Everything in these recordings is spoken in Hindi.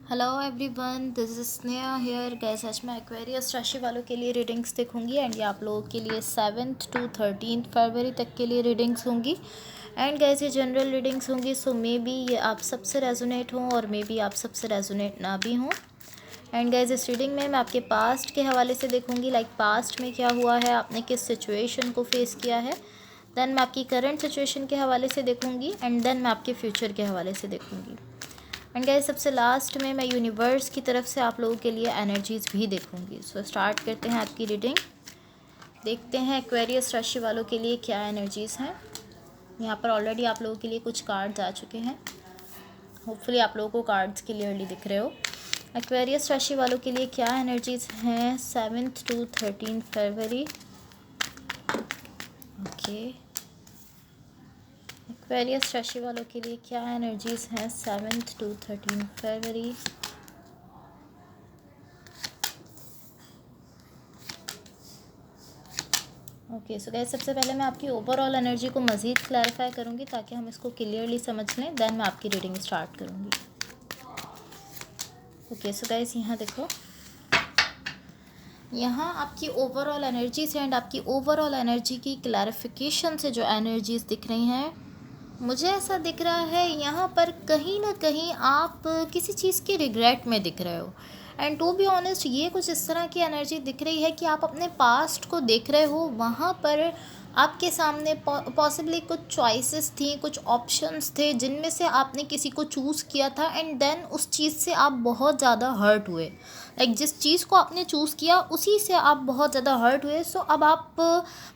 Hello everyone, this is Sneha here guys. आज मैं एक्वेरियस राशि वालों के लिए रीडिंग्स देखूंगी एंड ये आप लोगों के लिए 7th to 13th फरवरी तक के लिए रीडिंग्स होंगी। एंड गैस ये जनरल रीडिंग्स होंगी, सो मे बी ये आप सबसे रेजोनेट हों और मे बी आप सबसे रेजोनेट ना भी हों। एंड गैस इस रीडिंग में मैं आपके पास्ट के हवाले से देखूंगी, लाइक पास्ट में क्या हुआ है, आपने किस सिचुएशन को फेस किया है। देन मैं आपकी करंट सिचुएशन के हवाले से देखूंगी एंड देन मैं आपके फ्यूचर के हवाले से देखूंगी। एंड गाइस सबसे लास्ट में मैं यूनिवर्स की तरफ से आप लोगों के लिए एनर्जीज़ भी देखूंगी। सो स्टार्ट करते हैं आपकी रीडिंग। देखते हैं एक्वेरियस राशि वालों के लिए क्या एनर्जीज़ हैं। यहाँ पर ऑलरेडी आप लोगों के लिए कुछ कार्ड्स आ चुके हैं। होपफुली आप लोगों को कार्ड्स क्लियरली दिख रहे हो। एक्वेरियस राशि वालों के लिए क्या एनर्जीज़ हैं 7th to 13th February. Okay, Aquarius राशि वालों के लिए क्या एनर्जीज़ हैं 7th to 13th February. Okay so guys सबसे पहले मैं आपकी ओवरऑल एनर्जी को मज़ीद क्लैरिफाई करूँगी ताकि हम इसको क्लियरली समझ लें, देन मैं आपकी रीडिंग स्टार्ट करूँगी। ओके सो गाइस यहाँ देखो, यहाँ आपकी ओवरऑल एनर्जीज एंड आपकी ओवरऑल एनर्जी की क्लैरिफिकेशन से जो एनर्जीज दिख रही हैं, मुझे ऐसा दिख रहा है यहाँ पर कहीं ना कहीं आप किसी चीज़ के रिग्रेट में दिख रहे हो। एंड टू बी ऑनेस्ट ये कुछ इस तरह की एनर्जी दिख रही है कि आप अपने पास्ट को देख रहे हो, वहाँ पर आपके सामने पॉसिबली कुछ चॉइसेस थी, कुछ ऑप्शंस थे जिनमें से आपने किसी को चूज़ किया था एंड देन उस चीज़ से आप बहुत ज़्यादा हर्ट हुए। लाइक जिस चीज़ को आपने चूज़ किया उसी से आप बहुत ज़्यादा हर्ट हुए। सो अब आप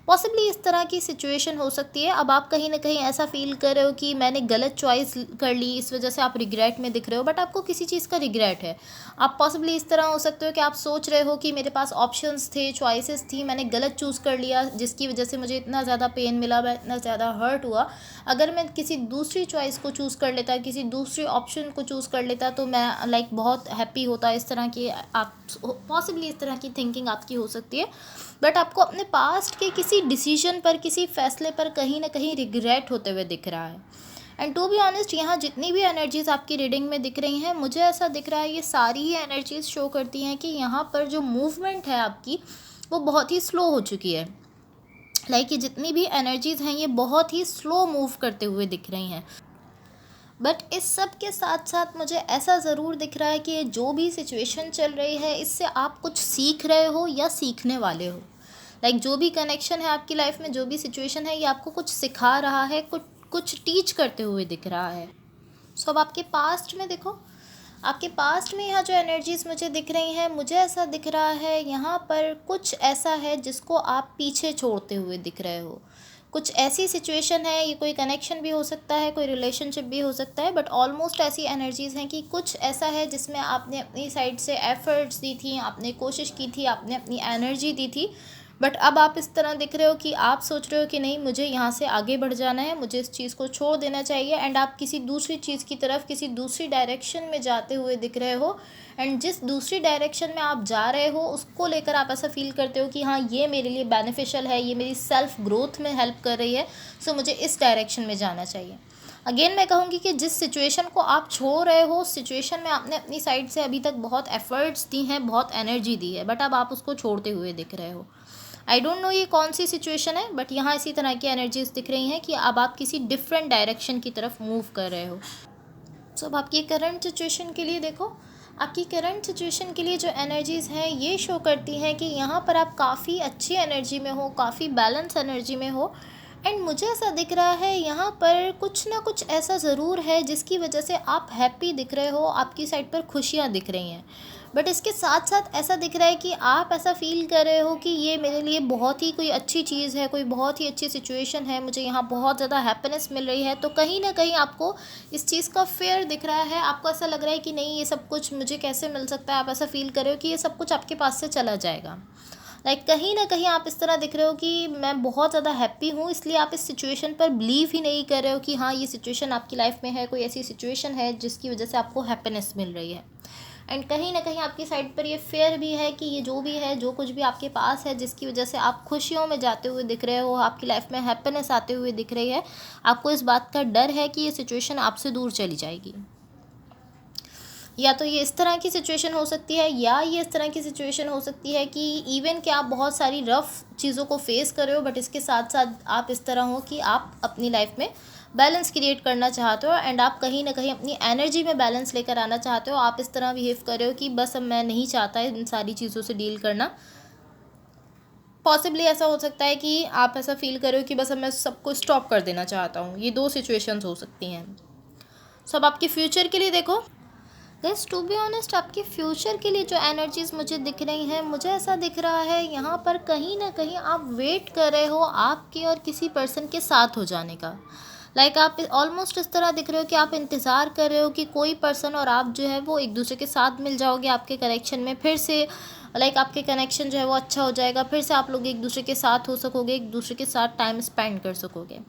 पॉसिबली इस तरह की सिचुएशन हो सकती है, अब आप कहीं ना कहीं ऐसा फील कर रहे हो कि मैंने गलत चॉइस कर ली, इस वजह से आप रिग्रेट में दिख रहे हो, बट आपको किसी चीज़ का रिग्रेट है। आप पॉसिबली इस तरह हो सकते हो कि आप सोच रहे हो कि मेरे पास ऑप्शंस थे, चॉइसेस थी, मैंने गलत चूज़ कर लिया जिसकी वजह से मुझे इतना ज़्यादा पेन मिला, मैं इतना ज़्यादा हर्ट हुआ। अगर मैं किसी दूसरी चॉइस को चूज़ कर लेता, किसी दूसरे ऑप्शन को चूज़ कर लेता तो मैं लाइक बहुत हैप्पी होता। इस तरह की आप पॉसिबली इस तरह की थिंकिंग आपकी हो सकती है, बट आपको अपने पास्ट के किसी डिसीजन पर, किसी फैसले पर कहीं ना कहीं रिग्रेट होते हुए दिख रहा है। एंड टू बी ऑनेस्ट यहाँ जितनी भी एनर्जीज़ आपकी रीडिंग में दिख रही हैं, मुझे ऐसा दिख रहा है ये सारी ही एनर्जीज़ शो करती हैं कि यहाँ पर जो मूवमेंट है आपकी वो बहुत ही स्लो हो चुकी है। लाइक ये जितनी भी एनर्जीज़ हैं ये बहुत ही स्लो मूव करते हुए दिख रही हैं। बट इस सब के साथ साथ मुझे ऐसा ज़रूर दिख रहा है कि जो भी सिचुएशन चल रही है इससे आप कुछ सीख रहे हो या सीखने वाले हो। लाइक जो भी कनेक्शन है आपकी लाइफ में, जो भी सिचुएशन है, ये आपको कुछ सिखा रहा है, कुछ कुछ टीच करते हुए दिख रहा है। सो अब आपके पास्ट में देखो, आपके पास्ट में यहाँ जो एनर्जीज़ मुझे दिख रही हैं, मुझे ऐसा दिख रहा है यहाँ पर कुछ ऐसा है जिसको आप पीछे छोड़ते हुए दिख रहे हो। कुछ ऐसी सिचुएशन है, ये कोई कनेक्शन भी हो सकता है, कोई रिलेशनशिप भी हो सकता है, बट ऑलमोस्ट ऐसी एनर्जीज़ हैं कि कुछ ऐसा है जिसमें आपने अपनी साइड से एफर्ट्स दी थी, आपने कोशिश की थी, आपने अपनी एनर्जी दी थी, बट अब आप इस तरह दिख रहे हो कि आप सोच रहे हो कि नहीं, मुझे यहाँ से आगे बढ़ जाना है, मुझे इस चीज़ को छोड़ देना चाहिए, एंड आप किसी दूसरी चीज़ की तरफ, किसी दूसरी डायरेक्शन में जाते हुए दिख रहे हो। एंड जिस दूसरी डायरेक्शन में आप जा रहे हो उसको लेकर आप ऐसा फील करते हो कि हाँ ये मेरे लिए बेनिफिशियल है, ये मेरी सेल्फ ग्रोथ में हेल्प कर रही है, सो मुझे इस डायरेक्शन में जाना चाहिए। अगेन मैं कहूँगी कि जिस सिचुएशन को आप छोड़ रहे हो, उस सिचुएशन में आपने अपनी साइड से अभी तक बहुत एफर्ट्स दी हैं, बहुत एनर्जी दी है, बट अब आप उसको छोड़ते हुए दिख रहे हो। आई डोंट नो ये कौन सी सिचुएशन है, बट यहाँ इसी तरह की एनर्जीज दिख रही हैं कि अब आप किसी डिफरेंट डायरेक्शन की तरफ मूव कर रहे हो। सो अब आपकी करंट सिचुएशन के लिए देखो, आपकी करंट सिचुएशन के लिए जो एनर्जीज़ हैं ये शो करती हैं कि यहाँ पर आप काफ़ी अच्छी एनर्जी में हो, काफ़ी बैलेंस एनर्जी में हो। एंड मुझे ऐसा दिख रहा है यहाँ पर कुछ ना कुछ ऐसा ज़रूर है जिसकी वजह से आप हैप्पी दिख रहे हो, आपकी साइड पर खुशियाँ दिख रही हैं। बट इसके साथ साथ ऐसा दिख रहा है कि आप ऐसा फ़ील कर रहे हो कि ये मेरे लिए बहुत ही कोई अच्छी चीज़ है, कोई बहुत ही अच्छी सिचुएशन है, मुझे यहाँ बहुत ज़्यादा हैप्पीनेस मिल रही है। तो कहीं ना कहीं आपको इस चीज़ का फेयर दिख रहा है, आपको ऐसा लग रहा है कि नहीं ये सब कुछ मुझे कैसे मिल सकता है। आप ऐसा फील कर रहे हो कि ये सब कुछ आपके पास से चला जाएगा। लाइक कहीं ना कहीं आप इस तरह दिख रहे हो कि मैं बहुत ज़्यादा हैप्पी हूँ, इसलिए आप इस सिचुएशन पर बिलीव ही नहीं कर रहे हो कि हाँ ये सिचुएशन आपकी लाइफ में है, कोई ऐसी सिचुएशन है जिसकी वजह से आपको हैप्पीनेस मिल रही है। एंड कहीं ना कहीं आपकी साइड पर ये फेयर भी है कि ये जो भी है, जो कुछ भी आपके पास है, जिसकी वजह से आप खुशियों में जाते हुए दिख रहे हो, आपकी लाइफ में हैप्पीनेस आते हुए दिख रही है, आपको इस बात का डर है कि ये सिचुएशन आपसे दूर चली जाएगी। या तो ये इस तरह की सिचुएशन हो सकती है, या ये इस तरह की सिचुएशन हो सकती है कि इवन कि आप बहुत सारी रफ़ चीज़ों को फेस कर रहे हो, बट इसके साथ साथ आप इस तरह हो कि आप अपनी लाइफ में बैलेंस क्रिएट करना चाहते हो, एंड आप कहीं ना कहीं अपनी एनर्जी में बैलेंस लेकर आना चाहते हो। आप इस तरह बिहेव कर रहे हो कि बस अब मैं नहीं चाहता इन सारी चीज़ों से डील करना। पॉसिबली ऐसा हो सकता है कि आप ऐसा फील करो कि बस अब मैं सबको स्टॉप कर देना चाहता हूँ। ये दो सिचुएशंस हो सकती हैं। सब आपके फ्यूचर के लिए देखो गाइस, टू बी ऑनेस्ट आपके फ्यूचर के लिए जो एनर्जीज मुझे दिख रही हैं, मुझे ऐसा दिख रहा है यहाँ पर कहीं ना कहीं आप वेट कर रहे हो आपके और किसी पर्सन के साथ हो जाने का। लाइक आप ऑलमोस्ट इस तरह दिख रहे हो कि आप इंतज़ार कर रहे हो कि कोई पर्सन और आप जो है वो एक दूसरे के साथ मिल जाओगे, आपके कनेक्शन में फिर से लाइक आपके कनेक्शन जो है वो अच्छा हो जाएगा, फिर से आप लोग एक दूसरे के साथ हो सकोगे, एक दूसरे के साथ टाइम स्पेंड कर सकोगे।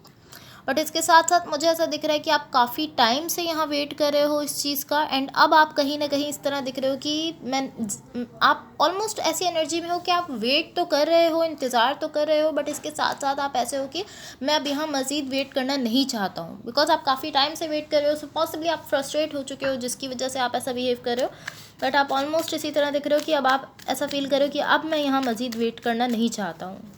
बट इसके साथ साथ मुझे ऐसा दिख रहा है कि आप काफ़ी टाइम से यहाँ वेट कर रहे हो इस चीज़ का, एंड अब आप कहीं ना कहीं इस तरह दिख रहे हो कि आप ऑलमोस्ट ऐसी एनर्जी में हो कि आप वेट तो कर रहे हो, इंतज़ार तो कर रहे हो, बट इसके साथ साथ आप ऐसे हो कि मैं अब यहाँ मज़ीद वेट करना नहीं चाहता हूँ, बिकॉज आप काफ़ी टाइम से वेट कर रहे हो। सो पॉसिबली आप फ्रस्ट्रेट हो चुके हो जिसकी वजह से आप ऐसा बिहेव कर रहे हो, बट आप ऑलमोस्ट इसी तरह दिख रहे हो कि अब आप ऐसा फील कर रहे हो कि अब मैं यहाँ मज़ीद वेट करना नहीं चाहता हूँ।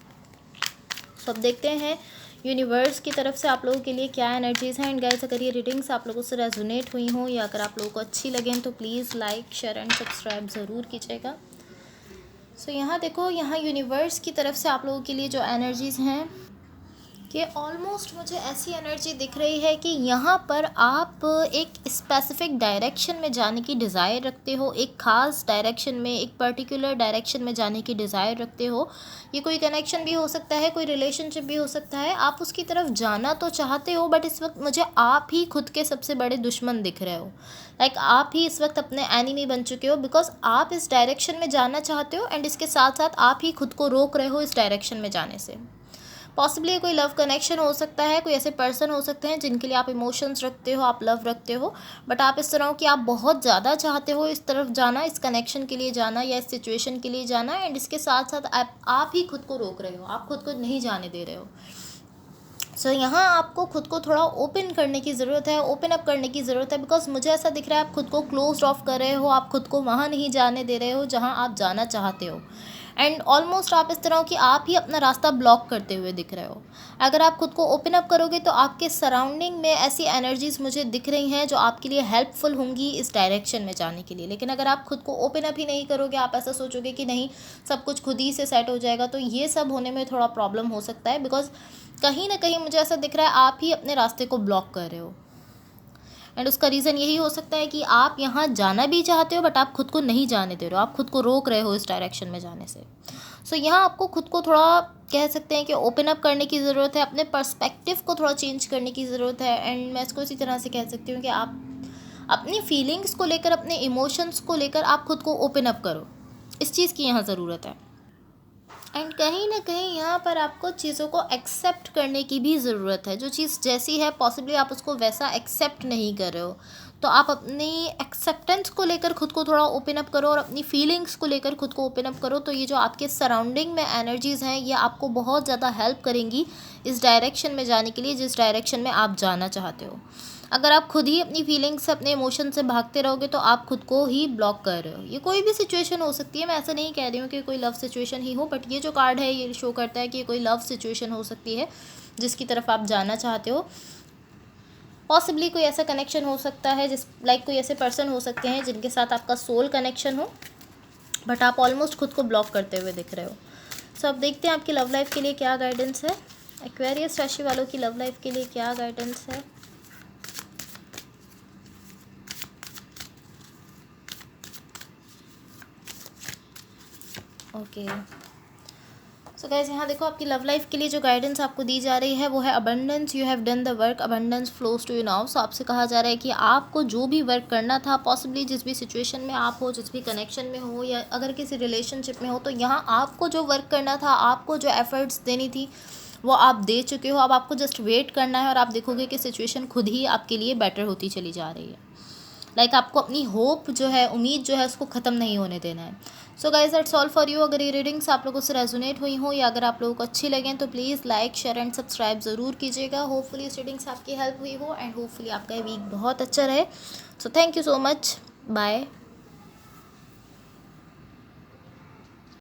सो अब देखते हैं यूनिवर्स की तरफ से आप लोगों के लिए क्या एनर्जीज़ हैं। एंड गाइस, अगर ये रीडिंग्स आप लोगों से रेजोनेट हुई हों या अगर आप लोगों को अच्छी लगें तो please like share and subscribe ज़रूर कीजिएगा। सो यहाँ देखो, यहाँ यूनिवर्स की तरफ से आप लोगों के लिए जो एनर्जीज़ हैं कि ऑलमोस्ट मुझे ऐसी एनर्जी दिख रही है कि यहाँ पर आप एक स्पेसिफिक डायरेक्शन में जाने की डिज़ायर रखते हो, एक ख़ास डायरेक्शन में, एक पर्टिकुलर डायरेक्शन में जाने की डिज़ायर रखते हो। ये कोई कनेक्शन भी हो सकता है, कोई रिलेशनशिप भी हो सकता है। आप उसकी तरफ जाना तो चाहते हो, बट इस वक्त मुझे आप ही खुद के सबसे बड़े दुश्मन दिख रहे हो। लाइक आप ही इस वक्त अपने एनिमी बन चुके हो, बिकॉज आप इस डायरेक्शन में जाना चाहते हो, एंड इसके साथ साथ आप ही खुद को रोक रहे हो इस डायरेक्शन में जाने से। पॉसिबली कोई लव कनेक्शन हो सकता है, कोई ऐसे पर्सन हो सकते हैं जिनके लिए आप इमोशंस रखते हो, आप लव रखते हो, बट आप इस तरह हो कि आप बहुत ज़्यादा चाहते हो इस तरफ जाना, इस कनेक्शन के लिए जाना या इस सिचुएशन के लिए जाना, एंड इसके साथ साथ आप ही खुद को रोक रहे हो, आप खुद को नहीं जाने दे रहे हो। सो यहाँ आपको खुद को थोड़ा ओपन करने की ज़रूरत है, ओपन अप करने की ज़रूरत है, बिकॉज मुझे ऐसा दिख रहा है आप खुद को क्लोज ऑफ कर रहे हो, आप खुद को वहाँ नहीं जाने दे रहे हो जहाँ आप जाना चाहते हो। एंड ऑलमोस्ट आप इस तरह हो कि आप ही अपना रास्ता ब्लॉक करते हुए दिख रहे हो। अगर आप खुद को ओपन अप करोगे तो आपके सराउंडिंग में ऐसी एनर्जीज़ मुझे दिख रही हैं जो आपके लिए हेल्पफुल होंगी इस डायरेक्शन में जाने के लिए। लेकिन अगर आप खुद को ओपन अप ही नहीं करोगे, आप ऐसा सोचोगे कि नहीं सब कुछ खुद ही से सेट हो जाएगा, तो ये सब होने में थोड़ा प्रॉब्लम हो सकता है, बिकॉज कहीं ना कहीं मुझे ऐसा दिख रहा है आप ही अपने रास्ते को ब्लॉक कर रहे हो। एंड उसका रीज़न यही हो सकता है कि आप यहाँ जाना भी चाहते हो, बट आप खुद को नहीं जाने दे रहे हो, आप खुद को रोक रहे हो इस डायरेक्शन में जाने से। सो यहाँ आपको खुद को थोड़ा कह सकते हैं कि ओपन अप करने की ज़रूरत है, अपने पर्सपेक्टिव को थोड़ा चेंज करने की ज़रूरत है। एंड मैं इसको इसी तरह से कह सकती हूँ कि आप अपनी फीलिंग्स को लेकर, अपने इमोशंस को लेकर आप खुद को ओपन अप करो, इस चीज़ की यहाँ ज़रूरत है। एंड कहीं ना कहीं यहाँ पर आपको चीज़ों को एक्सेप्ट करने की भी ज़रूरत है। जो चीज़ जैसी है पॉसिबली आप उसको वैसा एक्सेप्ट नहीं कर रहे हो, तो आप अपनी एक्सेप्टेंस को लेकर खुद को थोड़ा ओपन अप करो और अपनी फीलिंग्स को लेकर खुद को ओपन अप करो। तो ये जो आपके सराउंडिंग में एनर्जीज़ हैं ये आपको बहुत ज़्यादा हेल्प करेंगी इस डायरेक्शन में जाने के लिए जिस डायरेक्शन में आप जाना चाहते हो। अगर आप खुद ही अपनी फीलिंग्स से, अपने इमोशन से भागते रहोगे तो आप खुद को ही ब्लॉक कर रहे हो। ये कोई भी सिचुएशन हो सकती है, मैं ऐसा नहीं कह रही हूँ कि कोई लव सिचुएशन ही हो, बट ये जो कार्ड है ये शो करता है कि कोई लव सिचुएशन हो सकती है जिसकी तरफ आप जाना चाहते हो। पॉसिबली कोई ऐसा कनेक्शन हो सकता है जिस लाइक कोई ऐसे पर्सन हो सकते हैं जिनके साथ आपका सोल कनेक्शन हो, बट आप ऑलमोस्ट खुद को ब्लॉक करते हुए दिख रहे हो। सो अब देखते हैं आपकी लव लाइफ के लिए क्या गाइडेंस है। एक्वेरियस राशि वालों की लव लाइफ के लिए क्या गाइडेंस है। ओके सो गाइस, यहाँ देखो आपकी लव लाइफ के लिए जो गाइडेंस आपको दी जा रही है वो है abundance. You have done the work, abundance flows to you now. So आपसे कहा जा रहा है कि आपको जो भी वर्क करना था, पॉसिबली जिस भी सिचुएशन में आप हो, जिस भी कनेक्शन में हो या अगर किसी रिलेशनशिप में हो, तो यहाँ आपको जो वर्क करना था, आपको जो एफर्ट्स देनी थी वो आप दे चुके हो। अब आपको जस्ट वेट करना है और आप देखोगे कि सिचुएशन खुद ही आपके लिए बेटर होती चली जा रही है। लाइक आपको अपनी होप जो है, उम्मीद जो है, उसको ख़त्म नहीं होने देना है। So guys that's all for you. अगर ये रीडिंग्स आप लोगों से रेजोनेट हुई हो या अगर आप लोगों को अच्छी लगें तो please like share and subscribe ज़रूर कीजिएगा। होपफुली इस रीडिंग्स आपकी हेल्प हुई हो एंड होपफुली आपका वीक बहुत अच्छा रहे। So thank you so much. Bye.